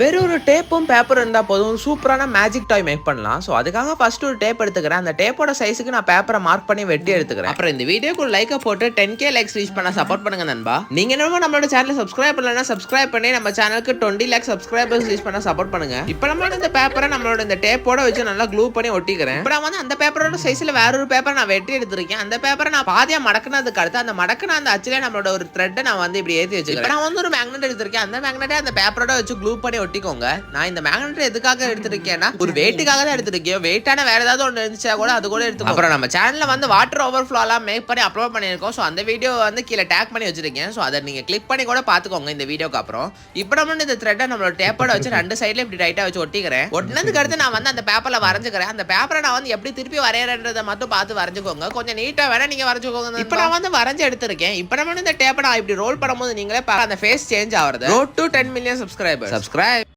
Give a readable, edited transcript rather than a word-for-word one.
வெறும் ஒரு டேப்பும் பேப்பரும் இருந்தால் போதும் சூப்பரான மேஜிக் டாய் மேக் பண்ணலாம். ஸோ அதுக்காக ஃபர்ஸ்ட் ஒரு டேப் எடுத்துக்கிறேன். அந்த டேப்போட சைஸுக்கு நான் பேப்பரை மார்க் பண்ணி வெட்டி எடுத்துக்கிறேன். அப்புறம் இந்த வீடியோக்கு ஒரு லைக்கை போட்டு 10K லைக்ஸ் ரீச் பண்ண சப்போர்ட் பண்ணுங்க நண்பா. நீங்க என்னமோ நம்மளோட சேனலை சப்ஸ்கிரைப் பண்ணலன்னா சப்ஸ்கிரைப் பண்ணி நம்ம சேனலுக்கு 20 லேக் சப்ஸ்கிரைபர்ஸ் ரீச் பண்ண சப்போர்ட் பண்ணுங்க. இப்போ நம்மளோட இந்த பேப்பரை நம்மளோட இந்த டேப்போட வச்சு நல்லா க்ளூ பண்ணி ஒட்டிக்கிறேன். இப்போ நான் வந்து அந்த பேப்பரோட சைஸ்ல வேற ஒரு பேப்பர் நான் வெட்டி எடுத்திருக்கேன். அந்த பேப்பரை நான் பாதியா மடக்குனதுக்கு அடுத்து அந்த மடக்குன அந்த அச்சிலே நம்மளோட ஒரு த்ரெட்டை நான் வந்து இப்படி ஏற்றி வச்சுக்கிறேன். நான் வந்து ஒரு மேக்னெட் எடுத்திருக்கேன். அந்த மேக்னெட்டை அந்த பேப்பரோட வச்சு க்ளூ பண்ணி ஒட்டிக்கோங்க. நான் இந்த மேக்னெட் எதுக்காக எடுத்திருக்கேன்னா ஒரு வெயிட்டுக்காக தான் எடுத்திருக்கேன். வெயிட்டான வேற ஏதாவது ஒன்று இருந்துச்சா கூட அது கூட எடுத்துக்கோ. அப்புறம் நம்ம சேனல்ல வந்து வாட்டர் ஓவர்ஃப்ளோ எல்லாம் மேக் பண்ணி அப்லோட் பண்ணியிருக்கோம். ஸோ அந்த வீடியோ வந்து கீழே டேக் பண்ணி வச்சிருக்கேன். ஸோ அதை நீங்க கிளிக் பண்ணி கூட பார்த்துக்கோங்க இந்த வீடியோக்கு அப்புறம். இப்போ நம்ம இந்த த்ரெட்டை நம்மளோட டேப்போட வச்சு ரெண்டு சைட்ல இப்படி டைட்டா வச்சு ஒட்டிக்கிறேன். ஒட்டினதுக்கு அடுத்து நான் வந்து அந்த பேப்பர்ல வரைஞ்சுக்கிறேன். அந்த பேப்பரை நான் வந்து எப்படி திருப்பி வரையறன்றதை மட்டும் பார்த்து வரைஞ்சுக்கோங்க. கொஞ்சம் நீட்டா வேணா நீங்க வரைஞ்சுக்கோங்க. இப்போ நான் வந்து வரைஞ்சு எடுத்திருக்கேன். இப்போ நம்ம இந்த டேப்பை நான் இப்படி ரோல் பண்ணும்போது நீங்களே அந்த ஃபேஸ் சேஞ்ச் ஆகுறது. Road to 10 million subscriber.